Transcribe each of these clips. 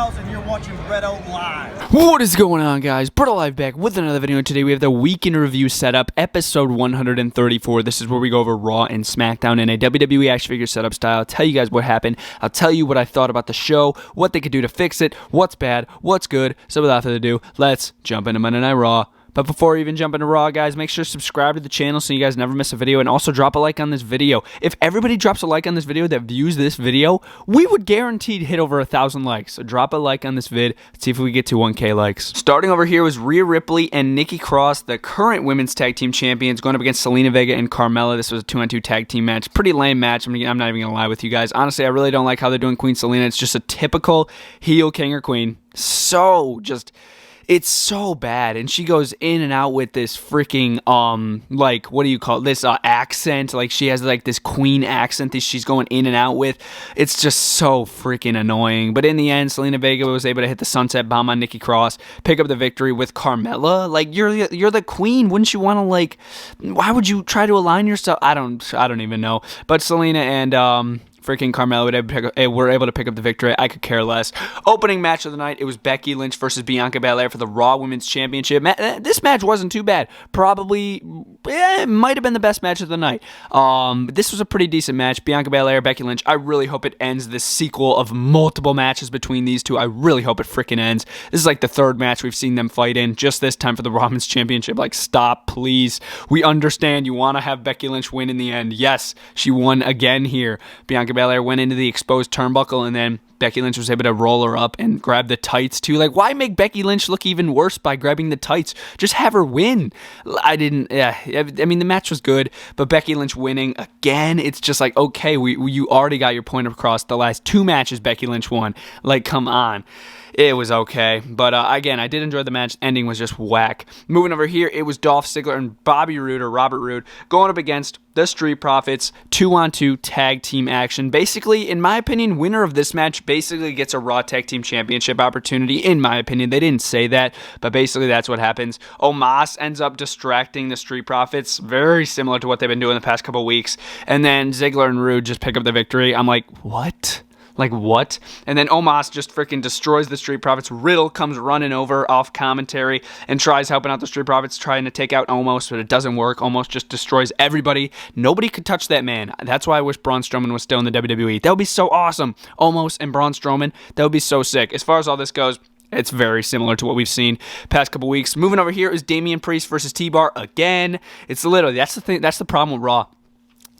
Styles, and you're watching BrettO Live. What is going on, guys? BrettO Live back with another video. Today we have the Week in Review setup, episode 134. This is where we go over Raw and SmackDown in a WWE action figure setup style. I'll tell you guys what happened. I'll tell you what I thought about the show, what they could do to fix it, what's bad, what's good. So without further ado, let's jump into Monday Night Raw. But before we even jump into Raw, guys, make sure to subscribe to the channel so you guys never miss a video, and also drop a like on this video. If everybody drops a like on this video that views this video, we would guaranteed hit over 1,000 likes. So drop a like on this vid. Let's see if we get to 1K likes. Starting over here was Rhea Ripley and Nikki Cross, the current women's tag team champions, going up against Selena Vega and Carmella. This was a 2-on-2 tag team match. Pretty lame match. I'm not even going to lie with you guys. Honestly, I really don't like how they're doing Queen Selena. It's just a typical heel king or queen. It's so bad, and she goes in and out with this freaking, like, what do you call it, this accent, like, she has, like, this queen accent that she's going in and out with. It's just so freaking annoying, but in the end, Selena Vega was able to hit the sunset bomb on Nikki Cross, pick up the victory with Carmella. Like, you're the queen, wouldn't you want to, like, why would you try to align yourself? I don't even know, but Selena and, freaking Carmella were able to pick up the victory. I could care less. Opening match of the night, it was Becky Lynch versus Bianca Belair for the Raw Women's Championship. This match wasn't too bad. Probably, it might have been the best match of the night. But this was a pretty decent match. Bianca Belair, Becky Lynch. I really hope it ends this sequel of multiple matches between these two. I really hope it freaking ends. This is like the third match we've seen them fight in, just this time for the Raw Women's Championship. Like, stop, please. We understand you want to have Becky Lynch win in the end. Yes, she won again here. Bianca Belair went into the exposed turnbuckle, and then Becky Lynch was able to roll her up and grab the tights too. Like, why make Becky Lynch look even worse by grabbing the tights? Just have her win. I mean, the match was good, but Becky Lynch winning again, it's just like, okay, you already got your point across. The last two matches Becky Lynch won. Like, come on. It was okay, but again, I did enjoy the match. Ending was just whack. Moving over here, it was Dolph Ziggler and Bobby Roode, or Robert Roode, going up against the Street Profits, 2-on-2 tag team action. Basically, in my opinion, winner of this match basically gets a Raw Tag Team Championship opportunity. In my opinion, they didn't say that, but basically that's what happens. Omos ends up distracting the Street Profits, very similar to what they've been doing the past couple weeks, and then Ziggler and Roode just pick up the victory. I'm like, what? Like, what? And then Omos just freaking destroys the Street Profits. Riddle comes running over off commentary and tries helping out the Street Profits, trying to take out Omos, but it doesn't work. Omos just destroys everybody. Nobody could touch that man. That's why I wish Braun Strowman was still in the WWE. That would be so awesome. Omos and Braun Strowman, that would be so sick. As far as all this goes, it's very similar to what we've seen past couple weeks. Moving over here is Damian Priest versus T-Bar again. It's literally, that's the thing, that's the problem with Raw.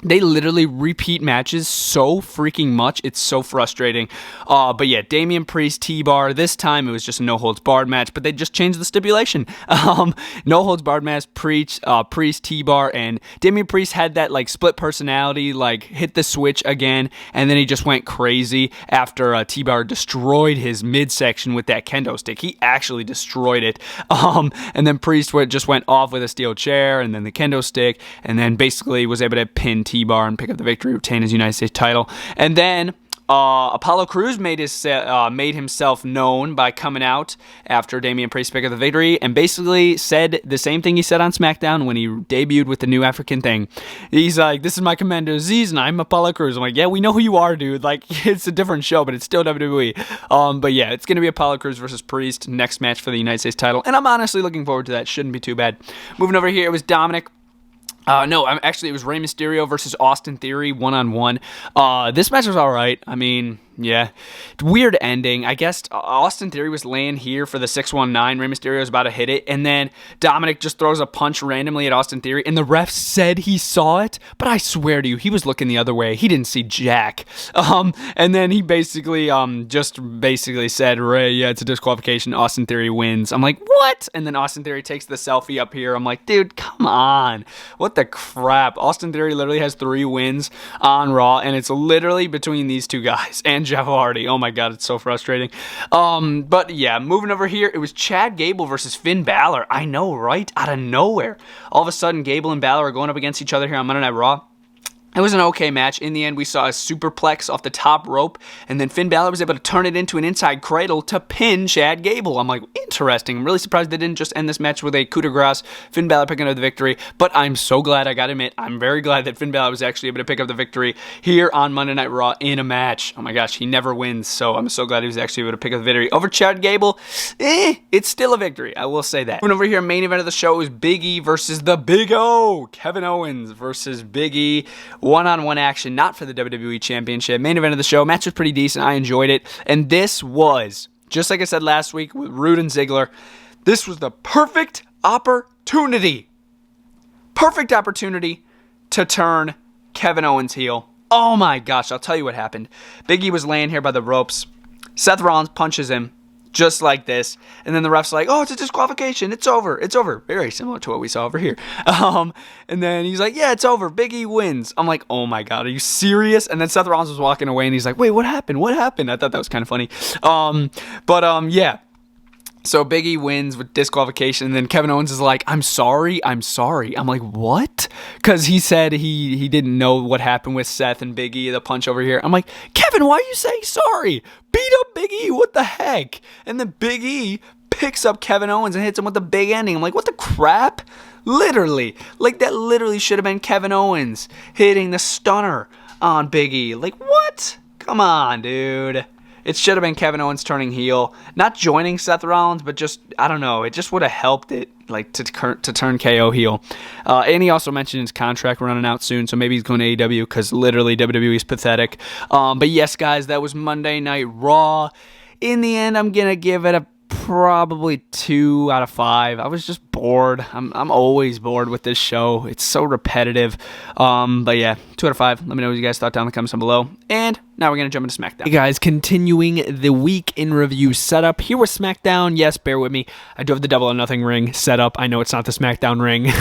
They literally repeat matches so freaking much. It's so frustrating. But yeah, Damian Priest, T-Bar. This time it was just a no-holds-barred match, but they just changed the stipulation. No-holds-barred match, Priest, T-Bar, and Damian Priest had that like split personality, like hit the switch again, and then he just went crazy after T-Bar destroyed his midsection with that kendo stick. He actually destroyed it. And then Priest just went off with a steel chair, and then the kendo stick, and then basically was able to pin T-Bar and pick up the victory, retain his United States title. And then Apollo Crews made himself known by coming out after Damian Priest picked up the victory and basically said the same thing he said on SmackDown when he debuted with the new African thing. He's like, this is my Commander Aziz and I'm Apollo Crews. I'm like, yeah, we know who you are, dude. Like, it's a different show, but it's still WWE. But yeah, it's going to be Apollo Crews versus Priest, next match for the United States title. And I'm honestly looking forward to that. Shouldn't be too bad. Moving over here, it was Dominic. It was Rey Mysterio versus Austin Theory, one-on-one. This match was all right. I mean, yeah. Weird ending. I guess Austin Theory was laying here for the 619. Rey Mysterio was about to hit it, and then Dominic just throws a punch randomly at Austin Theory, and the ref said he saw it, but I swear to you, he was looking the other way. He didn't see jack. And then he basically said, Rey, yeah, it's a disqualification. Austin Theory wins. I'm like, what? And then Austin Theory takes the selfie up here. I'm like, dude, come on. What the crap? Austin Theory literally has 3 wins on Raw, and it's literally between these two guys and Jeff Hardy. Oh my god, it's so frustrating. But yeah, moving over here, it was Chad Gable versus Finn Balor. I know, right? Out of nowhere. All of a sudden, Gable and Balor are going up against each other here on Monday Night Raw. It was an okay match. In the end, we saw a superplex off the top rope, and then Finn Balor was able to turn it into an inside cradle to pin Chad Gable. I'm like, interesting. I'm really surprised they didn't just end this match with a coup de grace, Finn Balor picking up the victory, but I'm so glad, I gotta admit, I'm very glad that Finn Balor was actually able to pick up the victory here on Monday Night Raw in a match. Oh my gosh, he never wins, so I'm so glad he was actually able to pick up the victory. Over Chad Gable, it's still a victory, I will say that. And over here, main event of the show is Big E versus the Big O. Kevin Owens versus Big E. One-on-one action, not for the WWE Championship. Main event of the show. Match was pretty decent. I enjoyed it. And this was, just like I said last week with Rude and Ziggler, this was the perfect opportunity. Perfect opportunity to turn Kevin Owens heel. Oh my gosh, I'll tell you what happened. Big E was laying here by the ropes. Seth Rollins punches him. Just like this, and then the ref's like, oh, it's a disqualification, it's over, very similar to what we saw over here, and then he's like, yeah, it's over, Big E wins. I'm like, oh my god, are you serious? And then Seth Rollins was walking away, and he's like, wait, what happened, I thought that was kind of funny, yeah. So Big E wins with disqualification, and then Kevin Owens is like, I'm sorry. I'm like, what? Because he said he didn't know what happened with Seth and Big E, the punch over here. I'm like, Kevin, why are you saying sorry? Beat up Big E, what the heck? And then Big E picks up Kevin Owens and hits him with the big ending. I'm like, what the crap? Literally. Like, that literally should have been Kevin Owens hitting the stunner on Big E. Like, what? Come on, dude. It should have been Kevin Owens turning heel, not joining Seth Rollins, but just, I don't know, it just would have helped it, like, to turn KO heel. And he also mentioned his contract running out soon, so maybe he's going to AEW, because literally WWE is pathetic. But yes, guys, that was Monday Night Raw. In the end, I'm going to give it a probably 2 out of 5. I was just bored. I'm always bored with this show. It's so repetitive. But yeah, 2 out of 5. Let me know what you guys thought down in the comments down below. And now we're going to jump into SmackDown. Hey guys, continuing the week in review setup. Here with SmackDown. Yes, bear with me. I do have the Double or Nothing ring setup. I know it's not the SmackDown ring.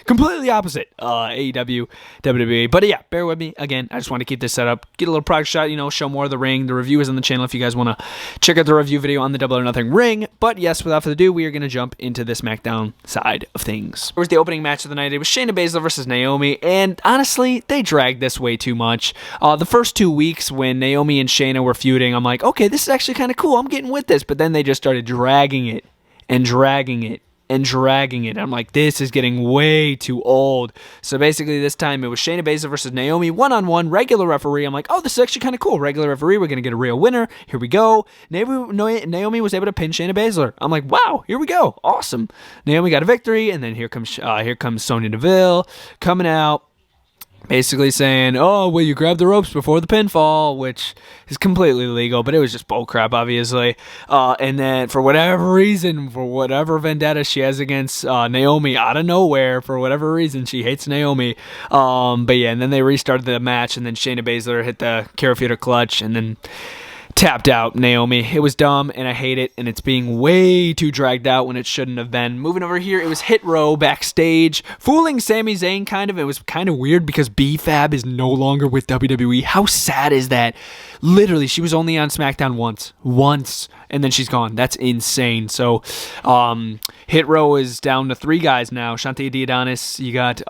Completely opposite. AEW, WWE. But yeah, bear with me. Again, I just want to keep this set up. Get a little product shot, show more of the ring. The review is on the channel if you guys want to check out the review video on the Double or Nothing ring. But yes, without further ado, we are going to jump into the SmackDown side of things. It was the opening match of the night. It was Shayna Baszler versus Naomi. And honestly, they dragged this way too much. The first 2 weeks when Naomi and Shayna were feuding, I'm like, okay, this is actually kind of cool. I'm getting with this. But then they just started dragging it and dragging it and dragging it. I'm like, this is getting way too old. So basically this time it was Shayna Baszler versus Naomi, one-on-one, regular referee. I'm like, oh, this is actually kind of cool. Regular referee, we're going to get a real winner. Here we go. Naomi was able to pin Shayna Baszler. I'm like, wow, here we go. Awesome. Naomi got a victory, and then here comes Sonya Deville coming out, basically saying, oh, well, you grabbed the ropes before the pinfall, which is completely legal, but it was just bullcrap, obviously. And then, for whatever reason, for whatever vendetta she has against Naomi, out of nowhere, for whatever reason, she hates Naomi. But yeah, and then they restarted the match, and then Shayna Baszler hit the Karafuda clutch, and then tapped out Naomi. It was dumb, and I hate it, and it's being way too dragged out when it shouldn't have been. Moving over here, it was Hit Row backstage, fooling Sami Zayn kind of. It was kind of weird because B-Fab is no longer with WWE. How sad is that? Literally, she was only on SmackDown once, and then she's gone. That's insane. So, Hit Row is down to 3 guys now. Shantae Diadonis, you got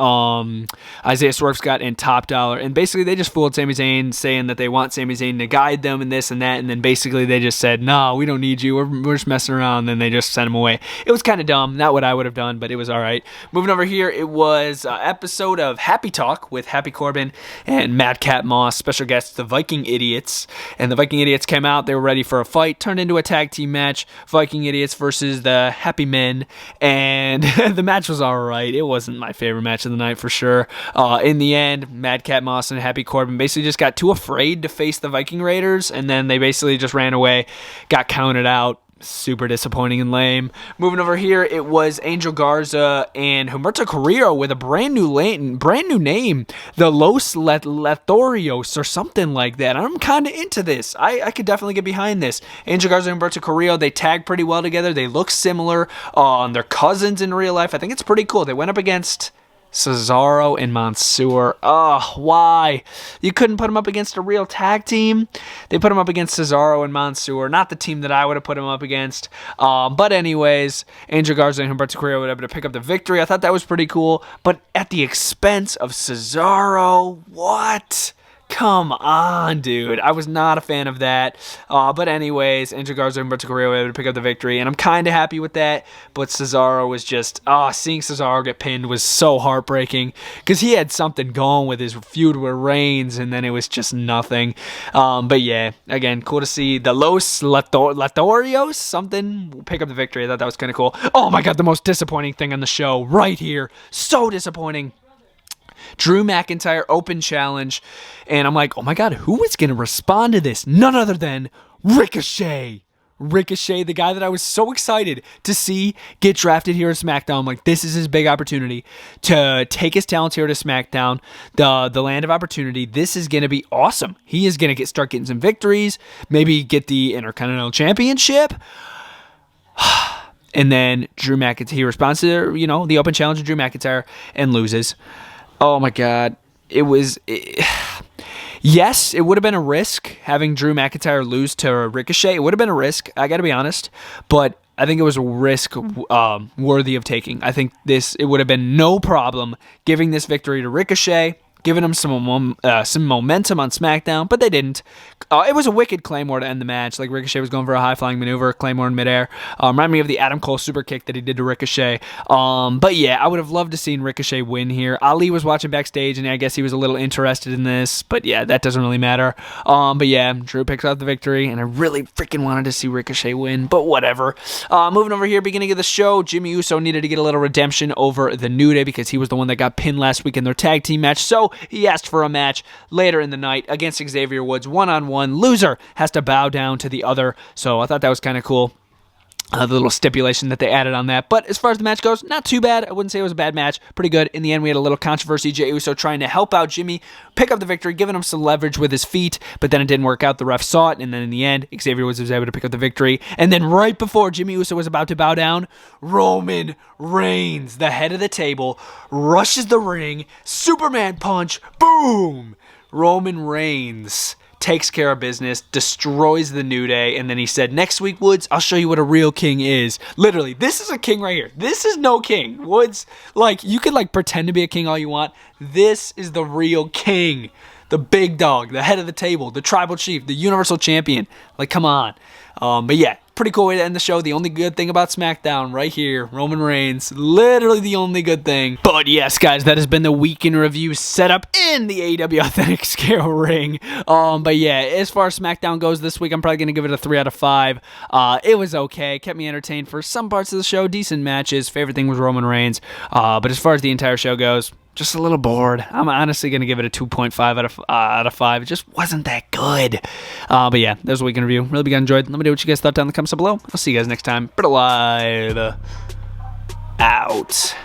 Isaiah Swerve Scott, and Top Dollar. And basically, they just fooled Sami Zayn, saying that they want Sami Zayn to guide them and this and that. And then basically, they just said, no, we don't need you. We're just messing around. And then they just sent him away. It was kind of dumb. Not what I would have done, but it was all right. Moving over here, it was an episode of Happy Talk with Happy Corbin and Madcap Moss. Special guests, the Viking Idiots. And the Viking Idiots came out. They were ready for a fight. Turned into a tag team match. Viking Idiots versus the Happy Men. And the match was all right. It wasn't my favorite match of the night for sure. In the end, Madcap Moss and Happy Corbin basically just got too afraid to face the Viking Raiders. And then they basically just ran away. Got counted out. Super disappointing and lame. Moving over here, it was Angel Garza and Humberto Carrillo with a brand new name, the Los Letorios or something like that. I'm kind of into this. I could definitely get behind this. Angel Garza and Humberto Carrillo, they tag pretty well together. They look similar. They're cousins in real life. I think it's pretty cool. They went up against Cesaro and Mansoor. Oh, why? You couldn't put him up against a real tag team? They put him up against Cesaro and Mansoor, not the team that I would have put him up against. But anyways, Angel Garza and Humberto Carrillo were able to pick up the victory. I thought that was pretty cool, but at the expense of Cesaro, what? Come on, dude. I was not a fan of that. But anyways, Angel Garza and Humberto Carrillo were able to pick up the victory, and I'm kind of happy with that. But Cesaro was just, seeing Cesaro get pinned was so heartbreaking because he had something going with his feud with Reigns, and then it was just nothing. But yeah, again, cool to see the Los Latorios, something, pick up the victory. I thought that was kind of cool. Oh my God, the most disappointing thing on the show right here. So disappointing. Drew McIntyre open challenge, and I'm like, oh my God, who is going to respond to this? None other than Ricochet. Ricochet, the guy that I was so excited to see get drafted here at SmackDown. I'm like, this is his big opportunity to take his talents here to SmackDown, the land of opportunity. This is going to be awesome. He is going to start getting some victories, maybe get the Intercontinental Championship. And then Drew McIntyre, he responds to, the open challenge of Drew McIntyre and loses. Oh my God. Yes, it would have been a risk having Drew McIntyre lose to Ricochet. It would have been a risk, I got to be honest. But I think it was a risk worthy of taking. I think it would have been no problem giving this victory to Ricochet, giving him some momentum on SmackDown, but they didn't. It was a wicked Claymore to end the match. Like, Ricochet was going for a high-flying maneuver, Claymore in midair. Remind me of the Adam Cole super kick that he did to Ricochet. But yeah, I would have loved to seen Ricochet win here. Ali was watching backstage, and I guess he was a little interested in this, but yeah, that doesn't really matter. But yeah, Drew picks up the victory, and I really freaking wanted to see Ricochet win, but whatever. Moving over here, beginning of the show, Jimmy Uso needed to get a little redemption over the New Day because he was the one that got pinned last week in their tag team match, so he asked for a match later in the night against Xavier Woods, one-on-one. Loser has to bow down to the other, so I thought that was kind of cool. The little stipulation that they added on that. But as far as the match goes, not too bad. I wouldn't say it was a bad match. Pretty good. In the end, we had a little controversy. Jey Uso trying to help out Jimmy pick up the victory, giving him some leverage with his feet, but then it didn't work out. The ref saw it, and then in the end, Xavier was able to pick up the victory. And then right before Jimmy Uso was about to bow down, Roman Reigns, the head of the table, rushes the ring, Superman punch, boom! Roman Reigns takes care of business, destroys the New Day, and then he said, next week, Woods, I'll show you what a real king is. Literally, this is a king right here. This is no king. Woods, you could pretend to be a king all you want. This is the real king. The big dog, the head of the table, the tribal chief, the universal champion. Come on. But yeah, pretty cool way to end the show. The only good thing about SmackDown right here, Roman Reigns, literally the only good thing. But yes, guys, that has been the week in review setup in the AEW Authentic Scale ring. But yeah, as far as SmackDown goes this week, I'm probably going to give it a 3 out of 5. It was okay. Kept me entertained for some parts of the show. Decent matches. Favorite thing was Roman Reigns. But as far as the entire show goes, just a little bored. I'm honestly going to give it a 2.5 out of 5. It just wasn't that good. But yeah, that was a week in review. Really big enjoyed. Let me know what you guys thought down in the comments below. I'll see you guys next time. BrettO Live out.